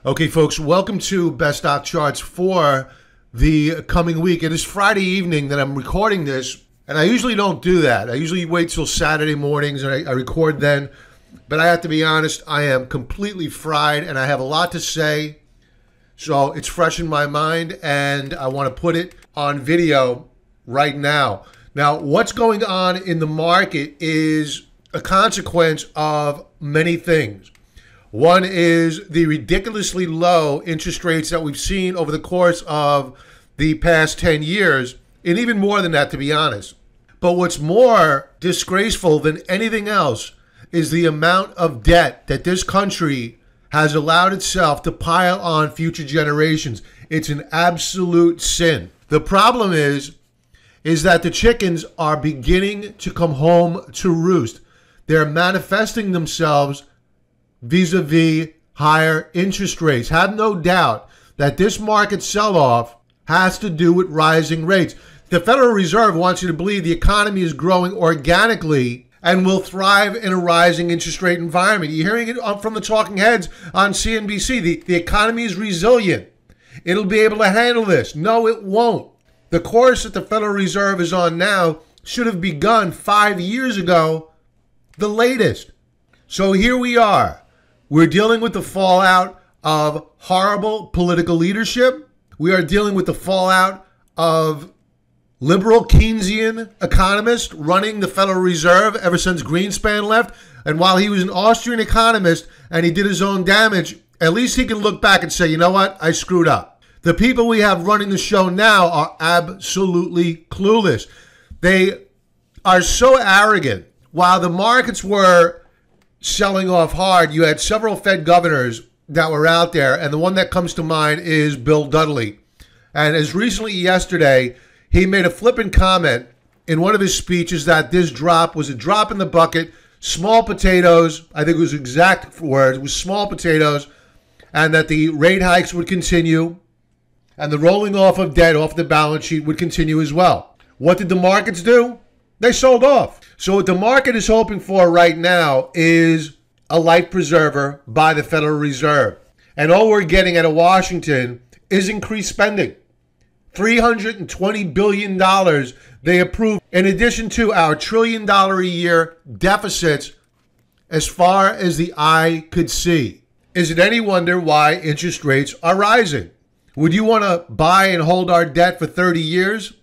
Okay, folks, welcome to Best Stock Charts for the coming week. It is Friday evening that I'm recording this, and I usually don't do that. I usually wait till Saturday mornings and I record then. But I have to be honest, I am completely fried and I have a lot to say. So it's fresh in my mind and I want to put it on video right now. Now, what's going on in the market is a consequence of many things. One is the ridiculously low interest rates that we've seen over the course of the past 10 years, and even more than that, to be honest. But what's more disgraceful than anything else is the amount of debt that this country has allowed itself to pile on future generations. It's an absolute sin. The problem is that the chickens are beginning to come home to roost. They're manifesting themselves vis-a-vis higher interest rates. Have no doubt that this market sell-off has to do with rising rates. The Federal Reserve wants you to believe the economy is growing organically and will thrive in a rising interest rate environment. You're hearing it from the talking heads on CNBC. The economy is resilient. It'll be able to handle this. No, it won't. The course that the Federal Reserve is on now should have begun 5 years ago, the latest. So here we are. We're dealing with the fallout of horrible political leadership. We are dealing with the fallout of liberal Keynesian economists running the Federal Reserve ever since Greenspan left. And while he was an Austrian economist and he did his own damage, at least he can look back and say, you know what, I screwed up. The people we have running the show now are absolutely clueless. They are so arrogant. While the markets were selling off hard, you had several Fed governors that were out there, and the one that comes to mind is Bill Dudley. And as recently yesterday, he made a flippant comment in one of his speeches that this drop was a drop in the bucket, small potatoes, I think it was exact words, it was small potatoes, and that the rate hikes would continue, and the rolling off of debt off the balance sheet would continue as well. What did the markets do? They sold off. So what the market is hoping for right now is a life preserver by the Federal Reserve. And all we're getting out of Washington is increased spending. $320 billion they approved, in addition to our $1 trillion a year deficits as far as the eye could see. Is it any wonder why interest rates are rising? Would you want to buy and hold our debt for 30 years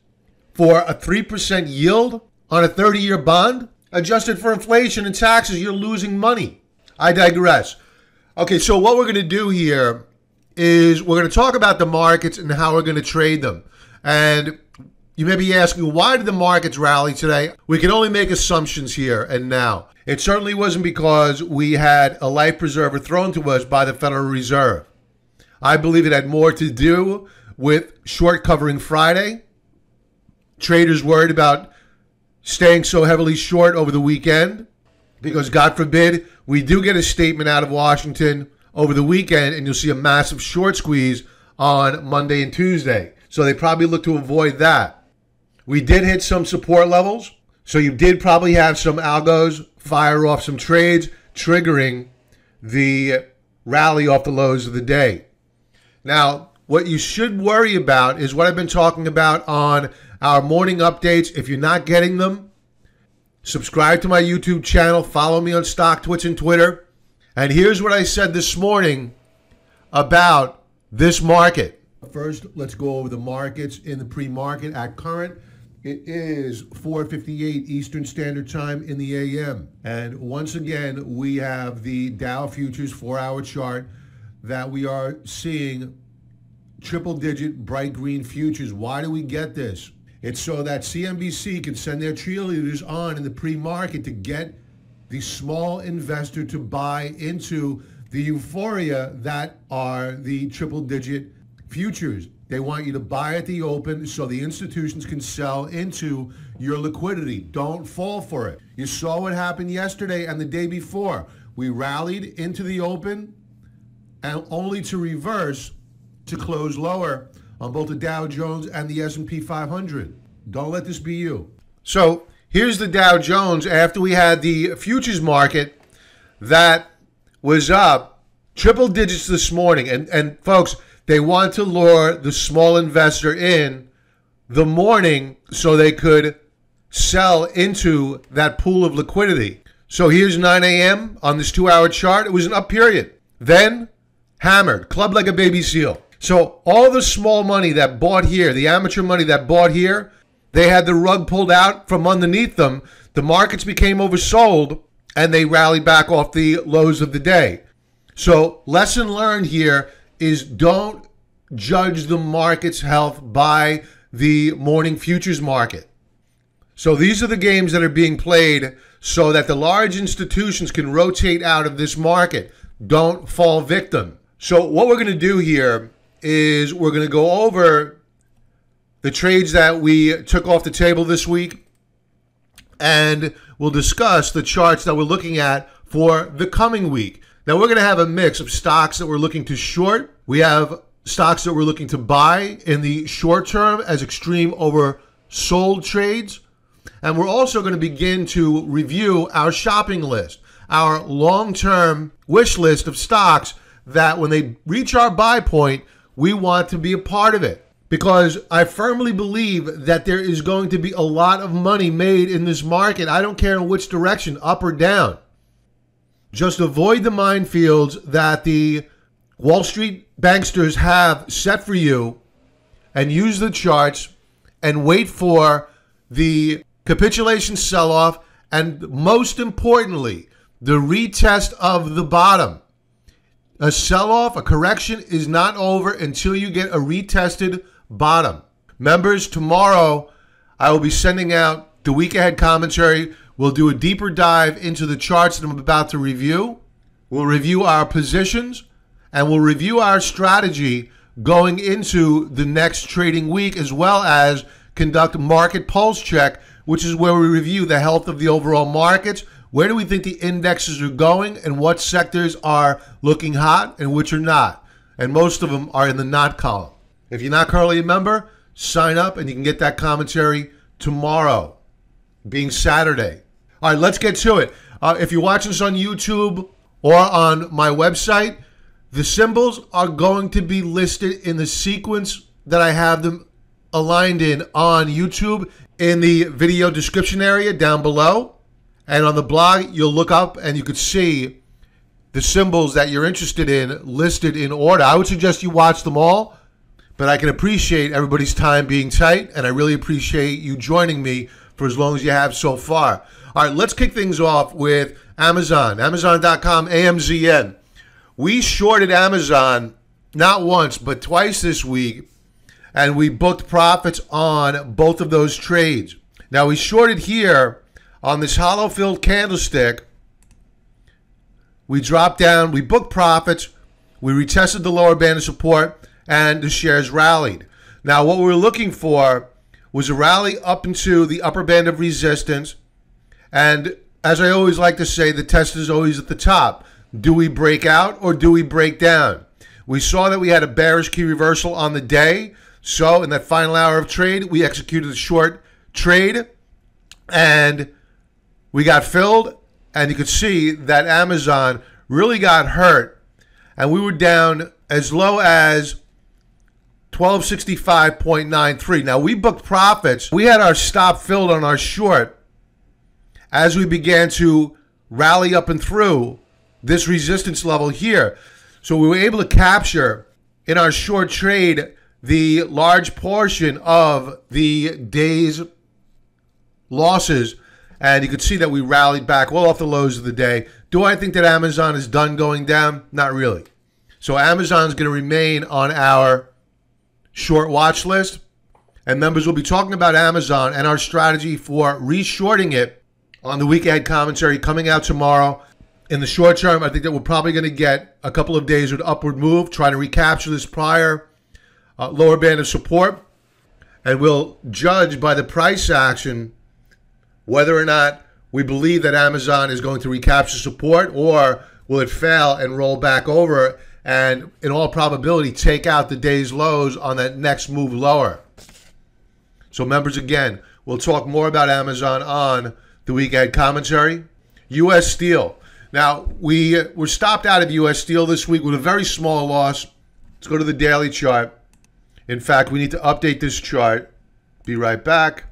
for a 3% yield on a 30-year bond? Adjusted for inflation and taxes, you're losing money. I digress. Okay, so what we're going to do here is we're going to talk about the markets and how we're going to trade them. And you may be asking, why did the markets rally today? We can only make assumptions here and now. It certainly wasn't because we had a life preserver thrown to us by the Federal Reserve. I believe it had more to do with short covering Friday. Traders worried about staying so heavily short over the weekend because, God forbid, we do get a statement out of Washington over the weekend and you'll see a massive short squeeze on Monday and Tuesday. So they probably look to avoid that. We did hit some support levels, so you did probably have some algos fire off some trades, triggering the rally off the lows of the day. Now, what you should worry about is what I've been talking about on our morning updates. If you're not getting them, subscribe to my YouTube channel, follow me on Stock, Twitch, and Twitter. And here's what I said this morning about this market. First, let's go over the markets in the pre-market. At current, it is 4:58 Eastern Standard Time in the AM. And once again, we have the Dow Futures 4-hour chart that we are seeing triple-digit bright green futures. Why do we get this? It's so that CNBC can send their cheerleaders on in the pre-market to get the small investor to buy into the euphoria that are the triple-digit futures. They want you to buy at the open so the institutions can sell into your liquidity. Don't fall for it. You saw what happened yesterday and the day before. We rallied into the open and only to reverse to close lower on both the Dow Jones and the S&P 500. Don't let this be you. So here's the Dow Jones after we had the futures market that was up Triple digits this morning. And folks, they want to lure the small investor in the morning so they could sell into that pool of liquidity. So here's 9 a.m. on this 2-hour chart. It was an up period. Then hammered, clubbed like a baby seal. So all the small money that bought here, the amateur money that bought here, they had the rug pulled out from underneath them. The markets became oversold and they rallied back off the lows of the day. So lesson learned here is don't judge the market's health by the morning futures market. So these are the games that are being played so that the large institutions can rotate out of this market. Don't fall victim. So what we're going to do here is we're going to go over the trades that we took off the table this week, and we'll discuss the charts that we're looking at for the coming week. Now, we're going to have a mix of stocks that we're looking to short. We have stocks that we're looking to buy in the short term as extreme oversold trades. And we're also going to begin to review our shopping list, our long-term wish list of stocks that when they reach our buy point, we want to be a part of it. Because I firmly believe that there is going to be a lot of money made in this market. I don't care in which direction, up or down. Just avoid the minefields that the Wall Street banksters have set for you and use the charts and wait for the capitulation sell-off and, most importantly, the retest of the bottom. A sell-off, a correction is not over until you get a retested bottom. Members, tomorrow I will be sending out the week ahead commentary. We'll do a deeper dive into the charts that I'm about to review. We'll review our positions and we'll review our strategy going into the next trading week, as well as conduct a market pulse check, which is where we review the health of the overall markets. Where do we think the indexes are going and what sectors are looking hot and which are not? And most of them are in the not column. If you're not currently a member, sign up and you can get that commentary tomorrow, being Saturday. All right, let's get to it. If you're watching this on YouTube or on my website, the symbols are going to be listed in the sequence that I have them aligned in on YouTube in the video description area down below. And on the blog, you'll look up and you could see the symbols that you're interested in listed in order. I would suggest you watch them all, but I can appreciate everybody's time being tight, and I really appreciate you joining me for as long as you have so far. All right, let's kick things off with Amazon. Amazon.com, AMZN. We shorted Amazon not once, but twice this week, and we booked profits on both of those trades. Now, we shorted here on this hollow-filled candlestick. We dropped down, we booked profits, we retested the lower band of support, and the shares rallied. Now, what we were looking for was a rally up into the upper band of resistance, and as I always like to say, the test is always at the top. Do we break out or do we break down? We saw that we had a bearish key reversal on the day, so in that final hour of trade, we executed a short trade, and we got filled, and you could see that Amazon really got hurt, and we were down as low as 1265.93. Now, we booked profits. We had our stop filled on our short as we began to rally up and through this resistance level here. So we were able to capture in our short trade the large portion of the day's losses, and you could see that we rallied back well off the lows of the day. Do I think that Amazon is done going down? Not really. So Amazon is going to remain on our short watch list, and members will be talking about Amazon and our strategy for reshorting it on the week ahead commentary coming out tomorrow. In the short term, I think that we're probably going to get a couple of days of upward move, trying to recapture this prior lower band of support, and we'll judge by the price action whether or not we believe that Amazon is going to recapture support, or will it fail and roll back over and in all probability take out the day's lows on that next move lower. So members, again, we'll talk more about Amazon on the week ahead commentary. U.S. Steel. Now, we were stopped out of U.S. Steel this week with a very small loss. Let's go to the daily chart. In fact, we need to update this chart. Be right back.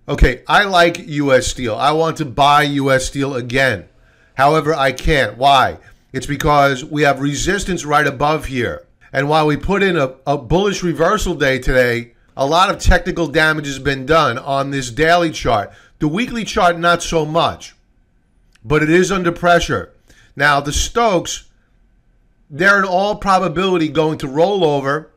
Okay, I like U.S. Steel. I want to buy U.S. Steel again. However, I can't. Why? It's because we have resistance right above here. And while we put in a bullish reversal day today, a lot of technical damage has been done on this daily chart. The weekly chart, not so much. But it is under pressure. Now, the Stokes, they're in all probability going to roll over,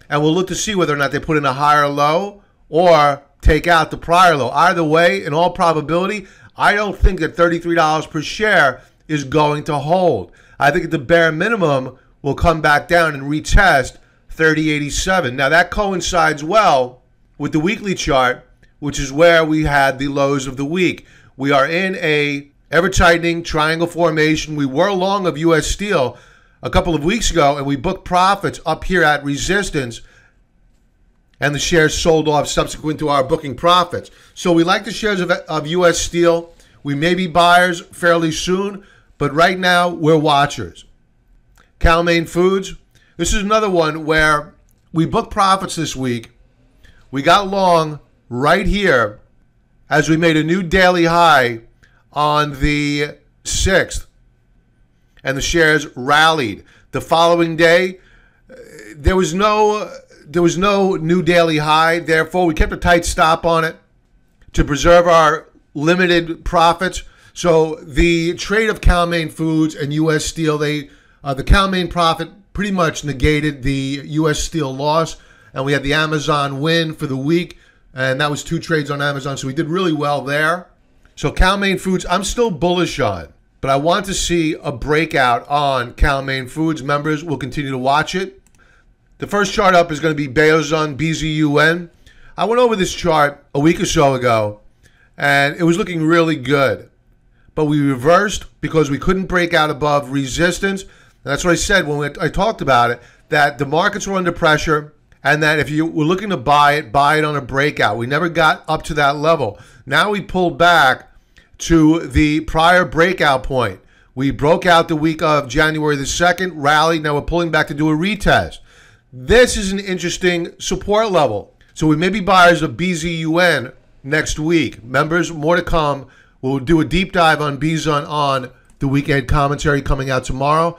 and we'll look to see whether or not they put in a higher low or take out the prior low. Either way, in all probability, I don't think that $33 per share is going to hold. I think at the bare minimum, we'll come back down and retest 30.87. Now, that coincides well with the weekly chart, which is where we had the lows of the week. We are in a ever-tightening triangle formation. We were long of U.S. Steel a couple of weeks ago, and we booked profits up here at resistance, and the shares sold off subsequent to our booking profits. So we like the shares of U.S. Steel. We may be buyers fairly soon, but right now we're watchers. Cal-Maine Foods, this is another one where we booked profits this week. We got long right here as we made a new daily high on the 6th, and the shares rallied. The following day, there was no new daily high. Therefore, we kept a tight stop on it to preserve our limited profits. So the trade of Cal-Maine Foods and U.S. Steel, the Cal-Maine profit pretty much negated the U.S. Steel loss, and we had the Amazon win for the week. And that was 2 trades on Amazon, so we did really well there. So Cal-Maine Foods, I'm still bullish on, but I want to see a breakout on Cal-Maine Foods. Members will continue to watch it. The first chart up is going to be BZUN, BZUN. I went over this chart a week or so ago, and it was looking really good. But we reversed because we couldn't break out above resistance. And that's what I said when I talked about it, that the markets were under pressure, and that if you were looking to buy it on a breakout. We never got up to that level. Now we pulled back to the prior breakout point. We broke out the week of January the 2nd, rallied. Now we're pulling back to do a retest. This is an interesting support level. So we may be buyers of BZUN next week. Members, more to come. We'll do a deep dive on BZUN on the weekend commentary coming out tomorrow.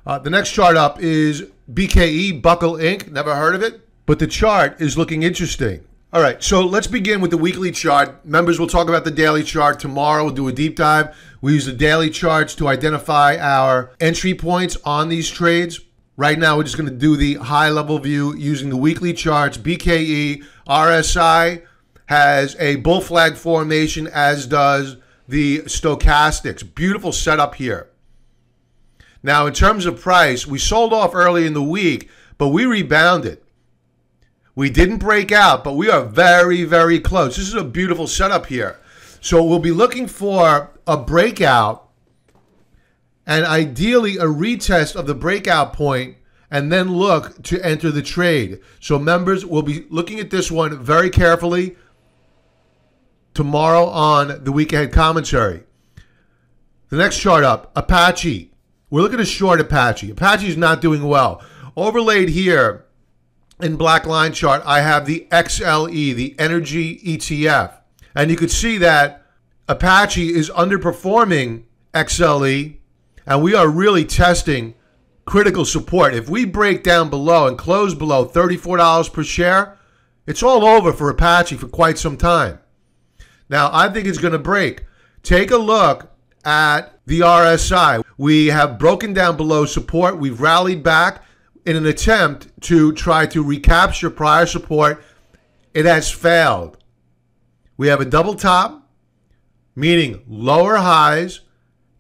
The next chart up is BKE, Buckle Inc. Never heard of it, but the chart is looking interesting. All right, so let's begin with the weekly chart. Members, we'll talk about the daily chart tomorrow. We'll do a deep dive. We use the daily charts to identify our entry points on these trades. Right now, we're just going to do the high-level view using the weekly charts. BKE, RSI has a bull flag formation, as does the stochastics. Beautiful setup here. Now, in terms of price, we sold off early in the week, but we rebounded. We didn't break out, but we are very, very close. This is a beautiful setup here. So we'll be looking for a breakout and ideally a retest of the breakout point and then look to enter the trade. So members, we'll be looking at this one very carefully tomorrow on the week ahead commentary. The next chart up, Apache. We're looking at a short Apache. Apache is not doing well. Overlaid here in black line chart, I have the XLE, the energy ETF. And you could see that Apache is underperforming XLE, and we are really testing critical support. If we break down below and close below $34 per share, it's all over for Apache for quite some time. Now, I think it's going to break. Take a look at the RSI. We have broken down below support. We've rallied back in an attempt to try to recapture prior support. It has failed. We have a double top, meaning lower highs,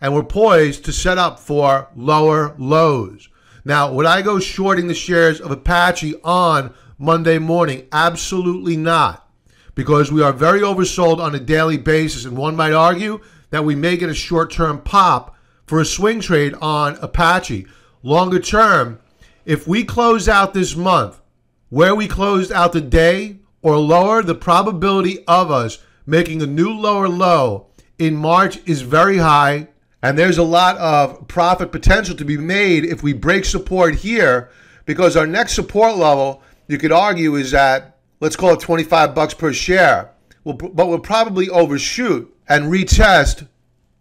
and we're poised to set up for lower lows. Now, would I go shorting the shares of Apache on Monday morning? Absolutely not, because we are very oversold on a daily basis, and one might argue that we may get a short-term pop for a swing trade on Apache. Longer term, if we close out this month where we closed out the day or lower, the probability of us making a new lower low in March is very high, And there's a lot of profit potential to be made if we break support here, because our next support level, you could argue, is at, let's call it 25 bucks per share. But we'll probably overshoot and retest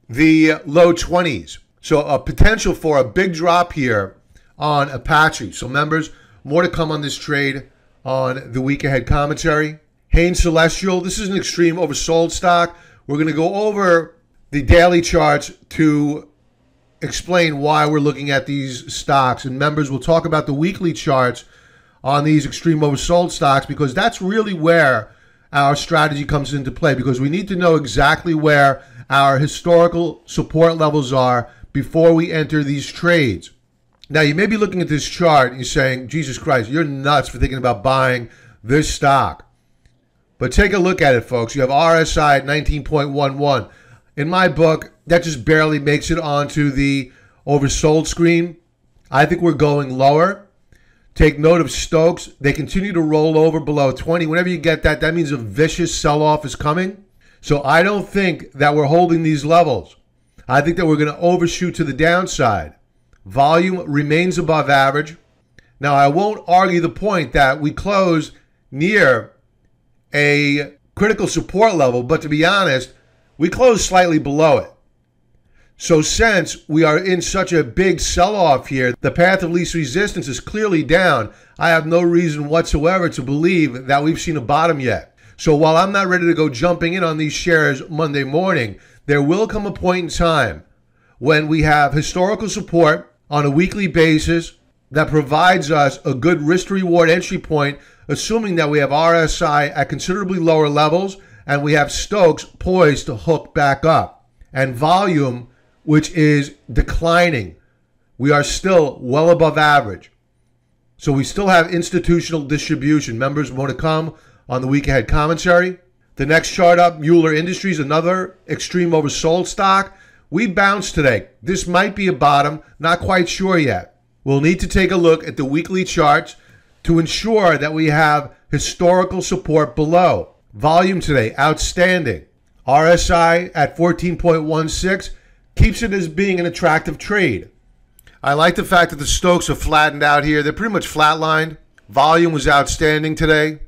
the low 20s. So a potential for a big drop here on Apache. So members, more to come on this trade on the week ahead commentary. HAIN Celestial, this is an extreme oversold stock. We're going to go over the daily charts to explain why we're looking at these stocks. And members, we'll talk about the weekly charts on these extreme oversold stocks, because that's really where our strategy comes into play, because we need to know exactly where our historical support levels are before we enter these trades. Now, you may be looking at this chart and you're saying, Jesus Christ, you're nuts for thinking about buying this stock. But take a look at it, folks. You have RSI at 19.11. In my book, that just barely makes it onto the oversold screen. I think we're going lower. Take note of Stokes. They continue to roll over below 20. Whenever you get that, that means a vicious sell-off is coming. So I don't think that we're holding these levels. I think that we're going to overshoot to the downside. Volume remains above average. Now, I won't argue the point that we closed near a critical support level, but to be honest, we closed slightly below it. So since we are in such a big sell-off here, the path of least resistance is clearly down. I have no reason whatsoever to believe that we've seen a bottom yet. So while I'm not ready to go jumping in on these shares Monday morning, there will come a point in time when we have historical support on a weekly basis that provides us a good risk-to-reward entry point, assuming that we have RSI at considerably lower levels and we have Stokes poised to hook back up. And volume, which is declining. We are still well above average. So we still have institutional distribution. Members, more to come on the week ahead commentary. The next chart up, Mueller Industries, another extreme oversold stock. We bounced today. This might be a bottom, not quite sure yet. We'll need to take a look at the weekly charts to ensure that we have historical support below. Volume today, outstanding. RSI at 14.16 keeps it as being an attractive trade. I like the fact that the Stokes are flattened out here. They're pretty much flatlined. Volume was outstanding today.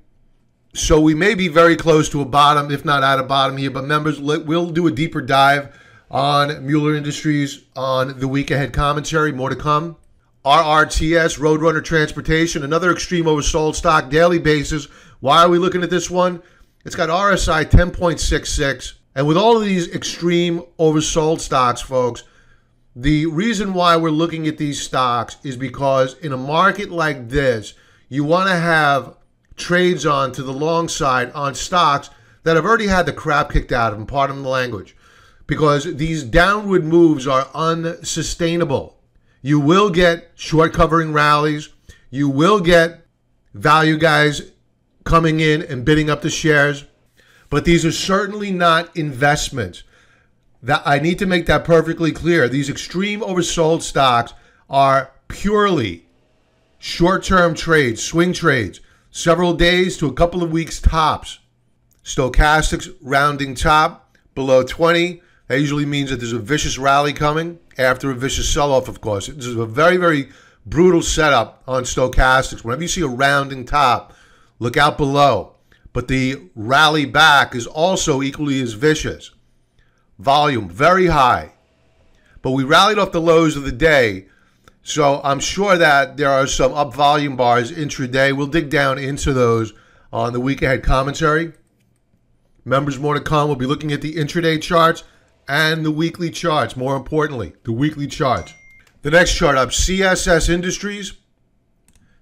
So we may be very close to a bottom, if not at a bottom here. But members, we'll do a deeper dive on Mueller Industries on the week ahead commentary. More to come. RRTS, Roadrunner Transportation, another extreme oversold stock, daily basis. Why are we looking at this one? It's got RSI 10.66. And with all of these extreme oversold stocks, folks, the reason why we're looking at these stocks is because in a market like this, you want to have trades on to the long side on stocks that have already had the crap kicked out of them, pardon the language, because these downward moves are unsustainable. You will get short covering rallies. You will get value guys coming in and bidding up the shares. But these are certainly not investments. That I need to make that perfectly clear. These extreme oversold stocks are purely short-term trades, swing trades, several days to a couple of weeks tops. Stochastics rounding top below 20. That usually means that there's a vicious rally coming after a vicious sell-off, of course. This is a very, very brutal setup on stochastics. Whenever you see a rounding top, look out below. But the rally back is also equally as vicious. Volume, very high. But we rallied off the lows of the day, so I'm sure that there are some up volume bars intraday. We'll dig down into those on the week ahead commentary. Members, more to come. We'll be looking at the intraday charts and the weekly charts, more importantly, the weekly charts. The next chart up, CSS Industries.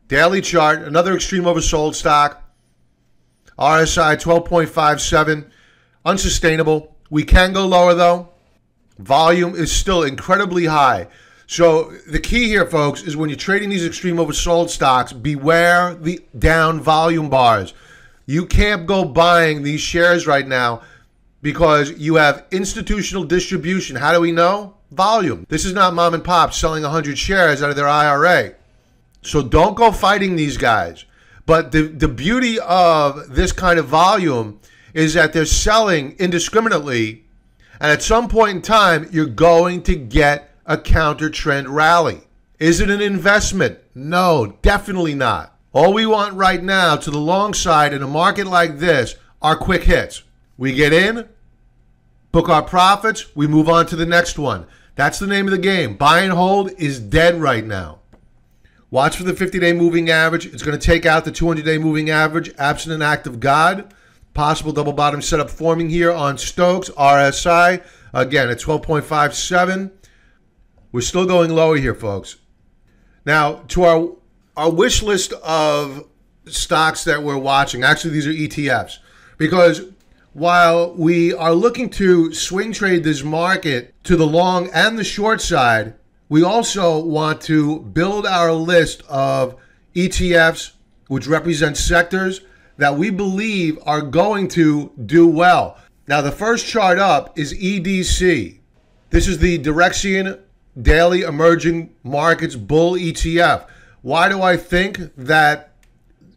Daily chart, another extreme oversold stock. RSI 12.57, unsustainable. We can go lower though. Volume is still incredibly high. So the key here, folks, is when you're trading these extreme oversold stocks, beware the down volume bars. You can't go buying these shares right now because you have institutional distribution. How do we know? Volume. This is not mom and pop selling 100 shares out of their IRA. So don't go fighting these guys. But the beauty of this kind of volume is that they're selling indiscriminately And at some point in time, you're going to get a counter trend rally. Is it an investment? No, definitely not. All we want right now to the long side in a market like this are quick hits. We get in, book our profits, we move on to the next one. That's the name of the game. Buy and hold is dead right now. Watch for the 50-day moving average. It's going to take out the 200-day moving average, absent an act of God. Possible double bottom setup forming here on Stokes, RSI. Again, at 12.57. We're still going lower here, folks. Now, to our wish list of stocks that we're watching. Actually, these are ETFs. Because while we are looking to swing trade this market to the long and the short side, we also want to build our list of ETFs which represent sectors that we believe are going to do well. Now, the first chart up is EDC. This is the Direxion Daily Emerging Markets Bull ETF. Why do I think that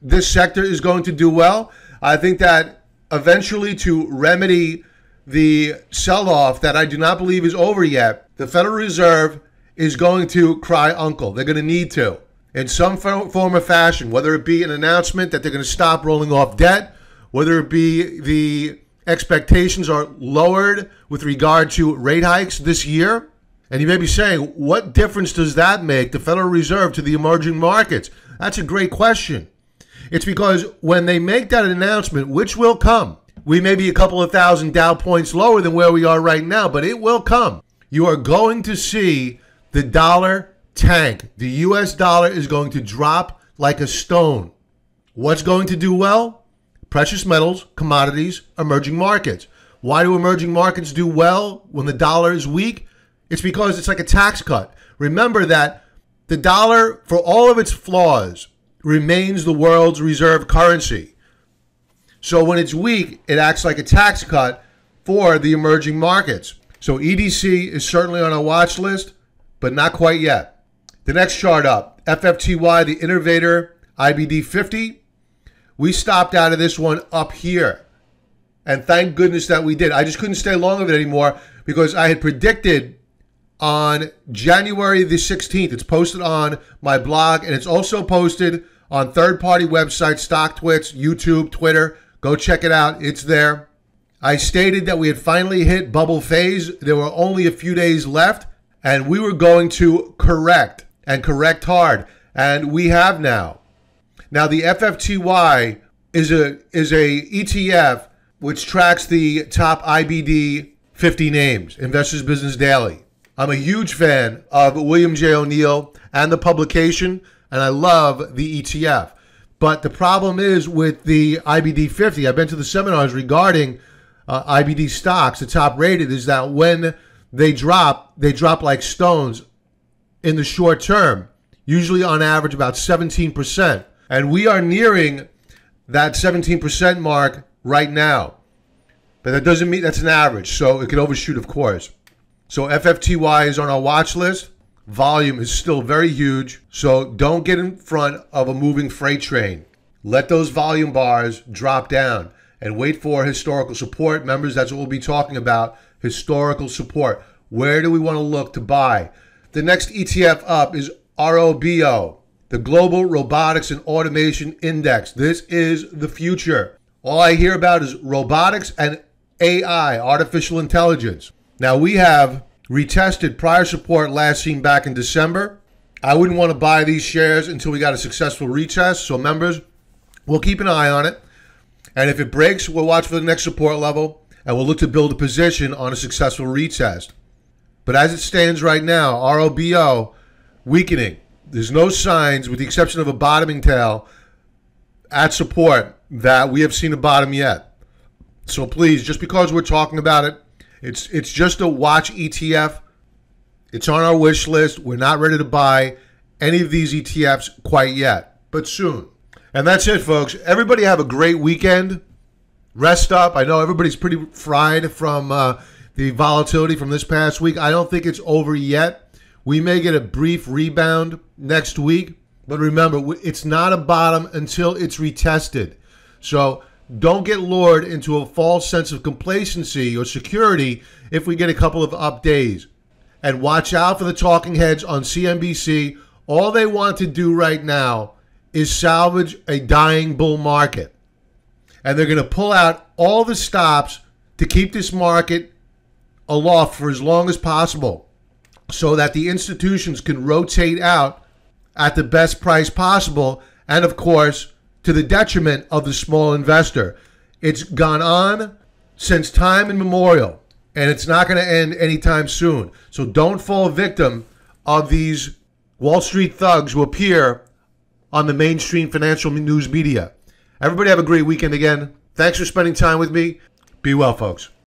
this sector is going to do well? I think that eventually, to remedy the sell-off that I do not believe is over yet, the Federal Reserve is going to cry uncle. They're going to need to, in some form or fashion, whether it be an announcement that they're going to stop rolling off debt, whether it be the expectations are lowered with regard to rate hikes this year. And you may be saying, what difference does that make, the Federal Reserve, to the emerging markets? That's a great question. It's because when they make that announcement, which will come, we may be a couple of thousand Dow points lower than where we are right now, but it will come. You are going to see the dollar tank. The US dollar is going to drop like a stone. What's going to do well? Precious metals, commodities, emerging markets. Why do emerging markets do well when the dollar is weak? It's because it's like a tax cut. Remember that the dollar, for all of its flaws, remains the world's reserve currency. So when it's weak, it acts like a tax cut for the emerging markets. So EDC is certainly on our watch list, but not quite yet. The next chart up, FFTY, the Innovator IBD 50. We stopped out of this one up here. And thank goodness that we did. I just couldn't stay long of it anymore because I had predicted on January the 16th. It's posted on my blog, and it's also posted on third-party websites, StockTwits, YouTube, Twitter. Go check it out. It's there. I stated that we had finally hit bubble phase. There were only a few days left, and we were going to correct, and correct hard. And we have now. Now, the FFTY is a ETF which tracks the top IBD 50 names, Investors Business Daily. I'm a huge fan of William J. O'Neill and the publication, and I love the ETF. But the problem is with the IBD 50, I've been to the seminars regarding IBD stocks, the top rated, is that when they drop like stones in the short term, usually on average about 17%. And we are nearing that 17% mark right now. But that doesn't mean that's an average, so it could overshoot, of course. So FFTY is on our watch list. Volume is still very huge, so don't get in front of a moving freight train. Let those volume bars drop down and wait for historical support. Members, that's what we'll be talking about, historical support. Where do we want to look to buy? The next ETF up is ROBO, the Global Robotics and Automation Index. This is the future. All I hear about is robotics and AI, artificial intelligence. Now, we have retested prior support last seen back in December. I wouldn't want to buy these shares until we got a successful retest. So, members, we'll keep an eye on it. And if it breaks, we'll watch for the next support level, and we'll look to build a position on a successful retest. But as it stands right now, ROBO weakening. There's no signs, with the exception of a bottoming tail at support, that we have seen a bottom yet. So please, just because we're talking about it, it's just a watch ETF. It's on our wish list. We're not ready to buy any of these ETFs quite yet, but soon. And that's it, folks. Everybody have a great weekend. Rest up. I know everybody's pretty fried from the volatility from this past week. I don't think it's over yet. We may get a brief rebound next week, but remember, it's not a bottom until it's retested. So don't get lured into a false sense of complacency or security if we get a couple of up days. And watch out for the talking heads on CNBC. All they want to do right now is salvage a dying bull market. And they're going to pull out all the stops to keep this market aloft for as long as possible so that the institutions can rotate out at the best price possible, and of course, to the detriment of the small investor. It's gone on since time immemorial, and it's not going to end anytime soon. So don't fall victim of these Wall Street thugs who appear on the mainstream financial news media. Everybody have a great weekend again. Thanks for spending time with me. Be well, folks.